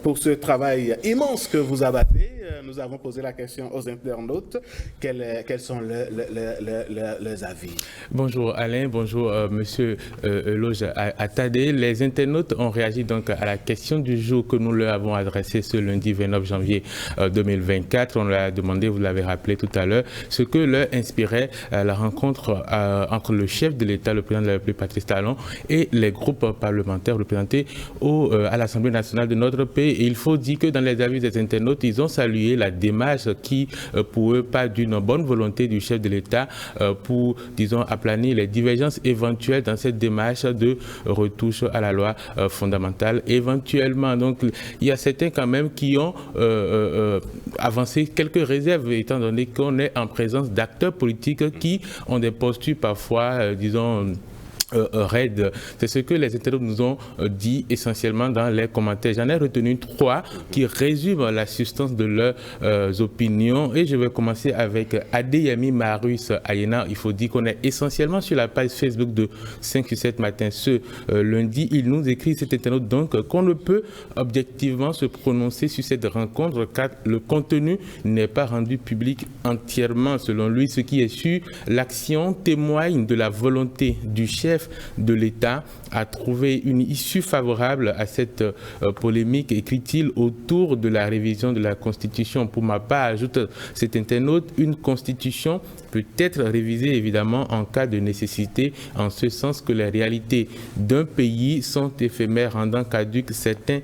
pour ce travail immense que vous abattez. Nous avons posé la question aux internautes. Quels sont leurs avis? Bonjour Alain, bonjour Monsieur Eloge Attadé. Les internautes ont réagi donc à la question du jour que nous leur avons adressée ce lundi 29 janvier 2024. On leur a demandé, vous l'avez rappelé tout à l'heure, ce que leur inspirait la rencontre entre le chef de l'État, le président de la République Patrice Talon, et les groupes parlementaires représentés à l'Assemblée nationale de notre pays. Et il faut dire que dans les avis des internautes, ils ont salué la démarche qui, pour eux, part d'une bonne volonté du chef de l'État pour, disons, aplanir les divergences éventuelles dans cette démarche de retouche à la loi fondamentale. Éventuellement, donc, il y a certains quand même qui ont avancé quelques réserves, étant donné qu'on est en présence d'acteurs politiques qui ont des postures parfois, disons, raide. C'est ce que les internautes nous ont dit essentiellement dans les commentaires. J'en ai retenu 3 qui résument la substance de leurs opinions et je vais commencer avec Adeyemi Marius Ayena. Il faut dire qu'on est essentiellement sur la page Facebook de 5-7 matin ce lundi. Il nous écrit, cet internaute, donc qu'on ne peut objectivement se prononcer sur cette rencontre car le contenu n'est pas rendu public entièrement. Selon lui, ce qui est sûr, l'action témoigne de la volonté du chef de l'État à trouver une issue favorable à cette polémique, écrit-il, autour de la révision de la Constitution. Pour ma part, ajoute cet internaute, une Constitution peut être révisée évidemment en cas de nécessité, en ce sens que les réalités d'un pays sont éphémères, rendant caduques certains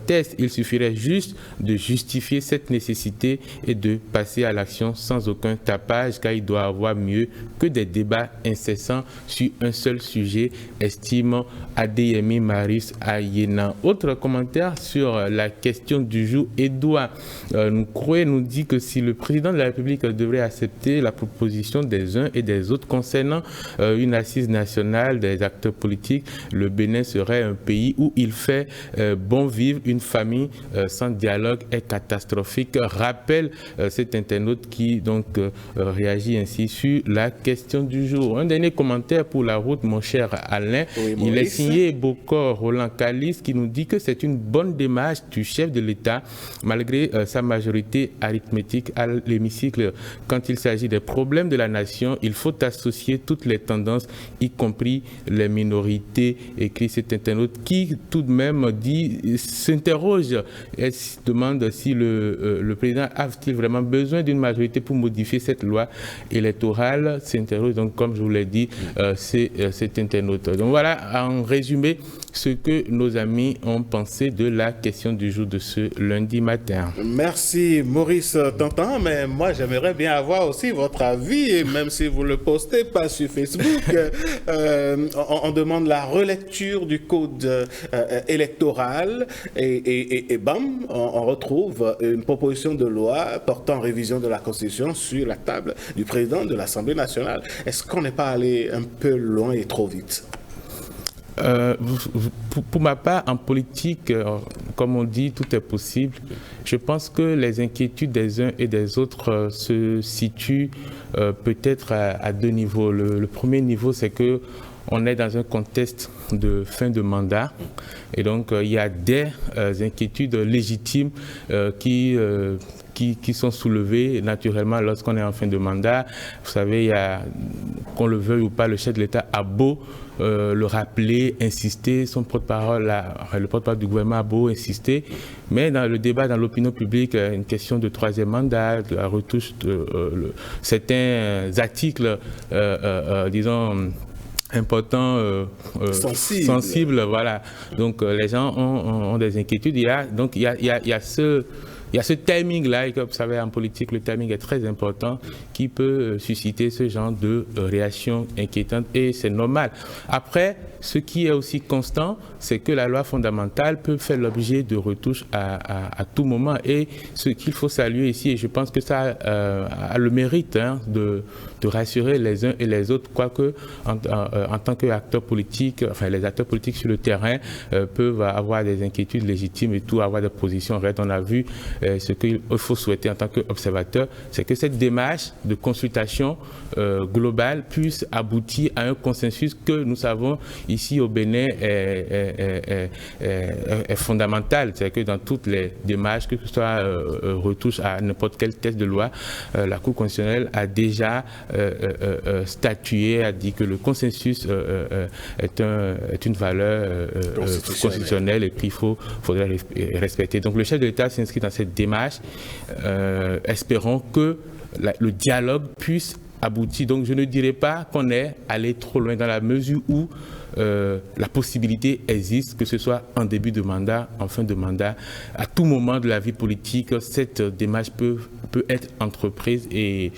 tests. Il suffirait juste de justifier cette nécessité et de passer à l'action sans aucun tapage, car il doit avoir mieux que des débats incessants sur un seul sujet, estime Adeyemi Marius Ayena. Autre commentaire sur la question du jour, Edouard Nkoué nous dit que si le président de la République devrait accepter la proposition des uns et des autres concernant une assise nationale des acteurs politiques, le Bénin serait un pays où il fait bon vivre. Une famille sans dialogue est catastrophique. Rappelle cet internaute qui donc réagit ainsi sur la question du jour. Un dernier commentaire pour la route, mon cher Alain. Oui, il est signé Bokor Roland Kalis qui nous dit que c'est une bonne démarche du chef de l'État, malgré sa majorité arithmétique à l'hémicycle. Quand il s'agit des problèmes de la nation, il faut associer toutes les tendances, y compris les minorités, écrit cet internaute qui tout de même s'interroge et se demande si le président a-t-il vraiment besoin d'une majorité pour modifier cette loi électorale. S'interroge donc, comme je vous l'ai dit, c'est cet internaute. Donc voilà, en résumé, ce que nos amis ont pensé de la question du jour de ce lundi matin. Merci Maurice Tantan, mais moi j'aimerais bien avoir aussi votre avis, et même si vous ne le postez pas sur Facebook, on demande la relecture du code électoral et bam, on retrouve une proposition de loi portant révision de la Constitution sur la table du président de l'Assemblée nationale. Est-ce qu'on n'est pas allé un peu loin et trop vite? Pour ma part, en politique, comme on dit, tout est possible. Je pense que les inquiétudes des uns et des autres se situent peut-être à deux niveaux. Le premier niveau, c'est que on est dans un contexte de fin de mandat et donc il y a des inquiétudes légitimes qui sont soulevées naturellement lorsqu'on est en fin de mandat. Vous savez, il y a, qu'on le veuille ou pas, le chef de l'État a beau le rappeler, insister, son porte-parole, le porte-parole du gouvernement a beau insister, mais dans le débat, dans l'opinion publique, une question de troisième mandat, de la retouche de certains articles, disons, important, sensible, voilà. Donc les gens ont des inquiétudes. Il y a ce timing-là, et comme vous savez, en politique, le timing est très important, qui peut susciter ce genre de réaction inquiétante, et c'est normal. Après, ce qui est aussi constant, c'est que la loi fondamentale peut faire l'objet de retouches à tout moment, et ce qu'il faut saluer ici, et je pense que ça a le mérite de rassurer les uns et les autres, quoique en tant qu'acteurs politiques, enfin les acteurs politiques sur le terrain peuvent avoir des inquiétudes légitimes et tout, avoir des positions. On a vu ce qu'il faut souhaiter en tant qu'observateur, c'est que cette démarche de consultation globale puisse aboutir à un consensus que nous savons ici au Bénin est fondamental. C'est que dans toutes les démarches, que ce soit retouche à n'importe quel texte de loi, la Cour constitutionnelle a déjà statué, a dit que le consensus est une valeur constitutionnelle et qu'il faudrait respecter. Donc le chef de l'État s'inscrit dans cette démarche. Espérons que le dialogue puisse aboutir. Donc je ne dirais pas qu'on est allé trop loin dans la mesure où la possibilité existe, que ce soit en début de mandat, en fin de mandat, à tout moment de la vie politique, cette démarche peut être entreprise et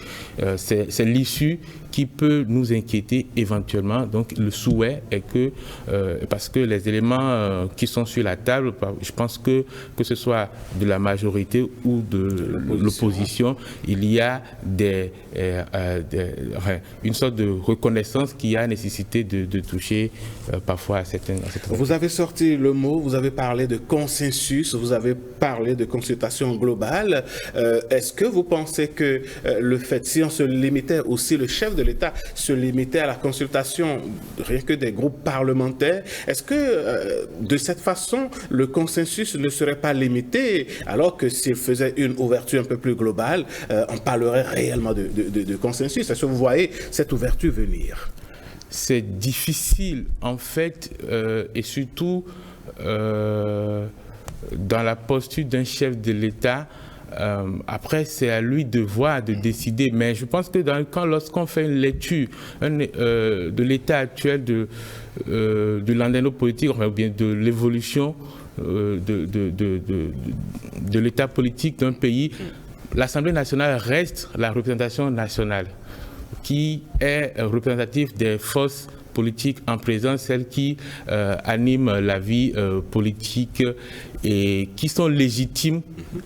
c'est l'issue qui peut nous inquiéter éventuellement. Donc le souhait est que, parce que les éléments qui sont sur la table, je pense que ce soit de la majorité ou de l'opposition, il y a une sorte de reconnaissance qu'il y a nécessité de toucher parfois à certaines... Vous avez sorti le mot, vous avez parlé de consensus, vous avez parlé de consultation globale. Est-ce que vous pensez que le fait, si on se limitait aussi, le chef de l'État se limitait à la consultation rien que des groupes parlementaires, est-ce que de cette façon, le consensus ne serait pas limité, alors que s'il faisait une ouverture un peu plus globale, on parlerait réellement de consensus? Est-ce que vous voyez cette ouverture venir? C'est difficile, en fait, et surtout dans la posture d'un chef de l'État. Après, c'est à lui de voir, de décider. Mais je pense que lorsqu'on fait une lecture de l'état actuel de l'endéno-politique, ou bien de l'évolution de l'état politique d'un pays, l'Assemblée nationale reste la représentation nationale, qui est représentative des forces politiques en présence, celles qui animent la vie politique et qui sont légitimes,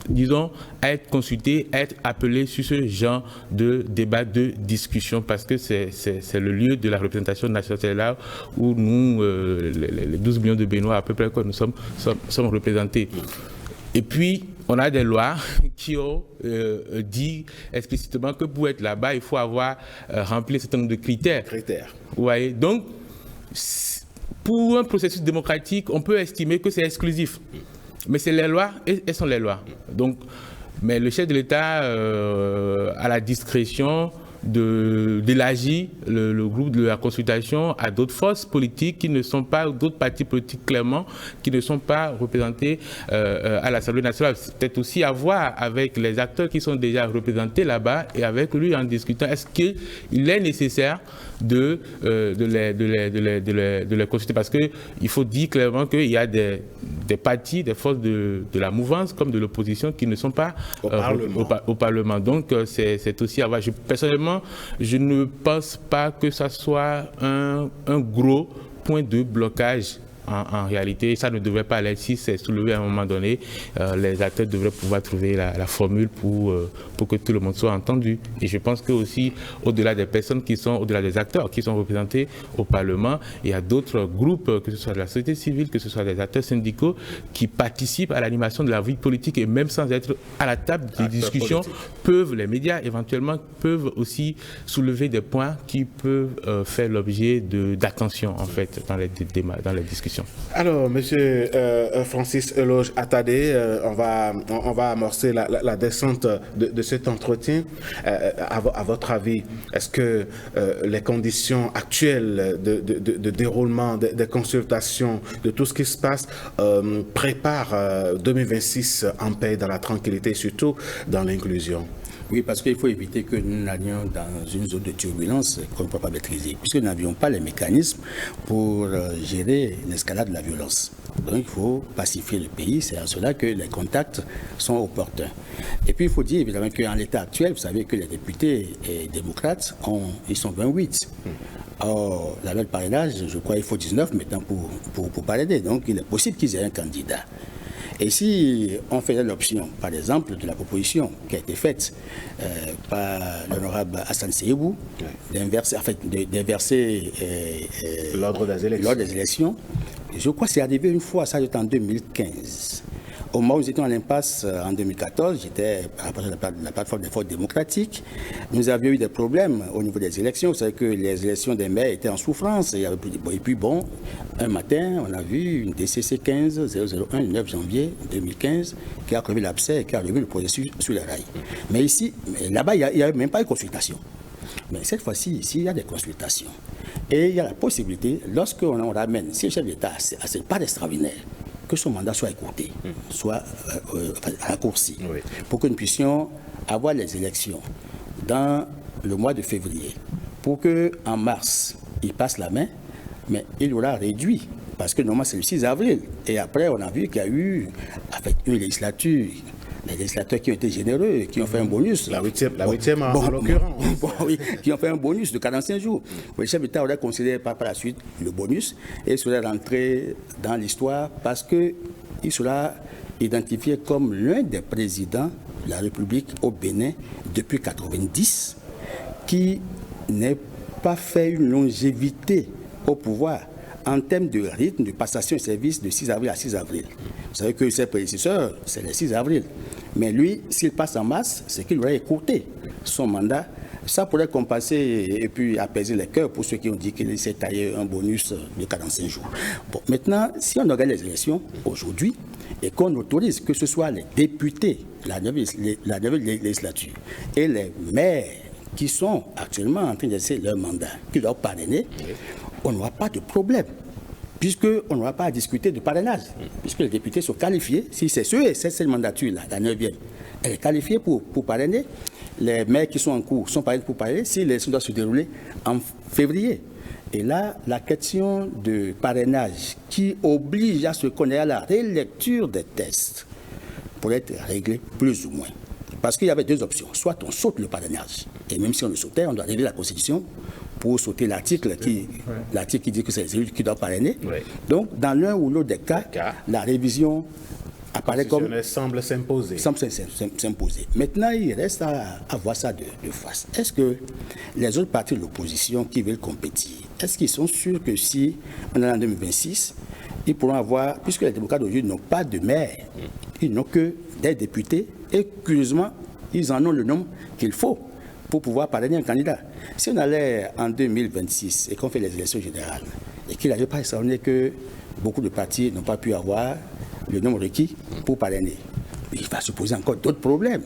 disons, à être consultées, à être appelées sur ce genre de débat, de discussion, parce que c'est le lieu de la représentation nationale. C'est là où nous, les 12 millions de Béninois, à peu près, quoi, nous sommes représentés. Et puis, on a des lois qui ont dit explicitement que pour être là-bas, il faut avoir rempli un certain nombre de critères. Vous voyez, donc, pour un processus démocratique, on peut estimer que c'est exclusif. Mais c'est les lois, et elles sont les lois. Donc, mais le chef de l'État a la discrétion d'élargir le groupe de la consultation à d'autres forces politiques qui ne sont pas, d'autres partis politiques clairement, qui ne sont pas représentés à l'Assemblée nationale. C'est peut-être aussi à voir avec les acteurs qui sont déjà représentés là-bas et avec lui en discutant. Est-ce qu'il est nécessaire de les consulter? Parce qu'il faut dire clairement qu'il y a des partis, des forces de la mouvance comme de l'opposition qui ne sont pas au Parlement. Donc c'est aussi à voir. Personnellement, je ne pense pas que ça soit un gros point de blocage. En réalité, ça ne devrait pas l'être. Si c'est soulevé à un moment donné, les acteurs devraient pouvoir trouver la formule pour que tout le monde soit entendu. Et je pense que aussi, au-delà des personnes qui sont, au-delà des acteurs qui sont représentés au Parlement, il y a d'autres groupes, que ce soit de la société civile, que ce soit des acteurs syndicaux, qui participent à l'animation de la vie politique et même sans être à la table des discussions, les médias éventuellement peuvent aussi soulever des points qui peuvent faire l'objet d'attention en fait dans les débats, dans les discussions. Alors, monsieur Francis Eloge Attadé, on va amorcer la descente de cet entretien. À votre avis, est-ce que les conditions actuelles de déroulement des consultations, de tout ce qui se passe, préparent 2026 en paix, dans la tranquillité et surtout dans l'inclusion? Oui, parce qu'il faut éviter que nous n'allions dans une zone de turbulence qu'on ne peut pas maîtriser, puisque nous n'avions pas les mécanismes pour gérer l'escalade de la violence. Donc il faut pacifier le pays, c'est à cela que les contacts sont opportuns. Et puis il faut dire évidemment qu'en l'état actuel, vous savez que les députés démocrates, ils sont 28. Or, la loi de parrainage, je crois qu'il faut 19 maintenant pour parrainer, donc il est possible qu'ils aient un candidat. Et si on faisait l'option, par exemple, de la proposition qui a été faite par l'honorable Hassan Seibou, d'inverser l'ordre des élections, je crois que c'est arrivé une fois, ça c'était en 2015. Au moment où nous étions en impasse en 2014, j'étais à la plateforme des forces démocratiques. Nous avions eu des problèmes au niveau des élections. Vous savez que les élections des maires étaient en souffrance. Et puis bon, un matin, on a vu une DCC 15-001 le 9 janvier 2015 qui a crevé l'abcès et qui a remis le processus sur les rails. Mais ici, là-bas, il n'y a même pas de consultation. Mais cette fois-ci, ici, il y a des consultations. Et il y a la possibilité, lorsqu'on ramène, si le chef d'État a ses pas extraordinaires, que son mandat soit écourté, soit raccourci, oui, pour que nous puissions avoir les élections dans le mois de février, pour qu'en mars, il passe la main, mais il aura réduit, parce que normalement c'est le 6 avril, et après on a vu qu'il y a eu, avec une législature, les législateurs qui ont été généreux, qui ont fait un bonus. La huitième en l'occurrence. Oui, qui ont fait un bonus de 45 jours. Le chef d'État aurait considéré par la suite le bonus et serait rentré dans l'histoire parce qu'il sera identifié comme l'un des présidents de la République au Bénin depuis 1990 qui n'a pas fait une longévité au pouvoir en termes de rythme de passation de service de 6 avril à 6 avril. Vous savez que ses prédécesseurs, c'est le 6 avril. Mais lui, s'il passe en masse, c'est qu'il aurait écourté son mandat. Ça pourrait compenser et puis apaiser les cœurs pour ceux qui ont dit qu'il s'est taillé un bonus de 45 jours. Bon, maintenant, si on organise les élections aujourd'hui et qu'on autorise que ce soit les députés, la nouvelle législature et les maires qui sont actuellement en train d'exercer leur mandat, qui doivent parrainer, on n'aura pas de problème, puisqu'on n'aura pas à discuter de parrainage, puisque les députés sont qualifiés, si c'est cette mandature-là, la 9e, elle est qualifiée pour parrainer. Les maires qui sont en cours sont parrainés pour parrainer si les élections doivent se dérouler en février. Et là, la question de parrainage qui oblige à ce qu'on ait à la relecture des tests pourrait être réglée plus ou moins. Parce qu'il y avait deux options. Soit on saute le parrainage, et même si on le sautait, on doit réviser la Constitution pour sauter l'article qui dit que c'est les élus qui doivent parrainer. Oui. Donc, dans l'un ou l'autre des cas, la révision apparaît comme... semble s'imposer. Maintenant, il reste à voir ça de face. Est-ce que les autres partis de l'opposition qui veulent compétir, est-ce qu'ils sont sûrs que si on est en 2026, ils pourront avoir, puisque les démocrates aujourd'hui n'ont pas de maire, ils n'ont que des députés, et curieusement, ils en ont le nombre qu'il faut pour pouvoir parrainer un candidat. Si on allait en 2026 et qu'on fait les élections générales, et qu'il n'arrive pas à extraordinaire que beaucoup de partis n'ont pas pu avoir le nombre requis pour parrainer, il va se poser encore d'autres problèmes.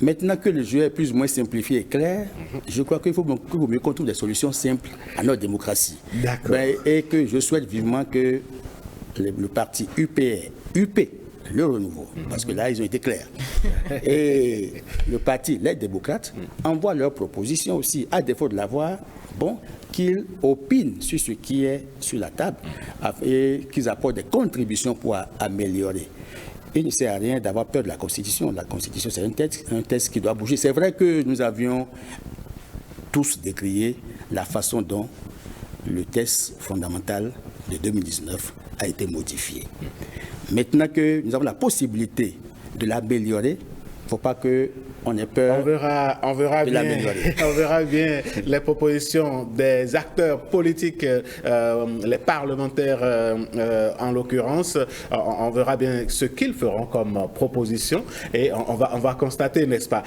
Maintenant que le jeu est plus ou moins simplifié et clair, je crois qu'il faut mieux qu'on trouve des solutions simples à notre démocratie. D'accord. Et que je souhaite vivement que le parti UP, le renouveau, parce que là, ils ont été clairs, et le parti Les Démocrates envoient leurs propositions aussi, à défaut de l'avoir, bon, qu'ils opinent sur ce qui est sur la table et qu'ils apportent des contributions pour améliorer. Il ne sert à rien d'avoir peur de la Constitution. La Constitution, c'est un texte qui doit bouger. C'est vrai que nous avions tous décrié la façon dont le texte fondamental de 2019 a été modifié. Maintenant que nous avons la possibilité de l'améliorer, il ne faut pas qu'on ait peur on verra de bien, l'améliorer. on verra bien les propositions des acteurs politiques, les parlementaires en l'occurrence. On verra bien ce qu'ils feront comme proposition et on va constater, n'est-ce pas?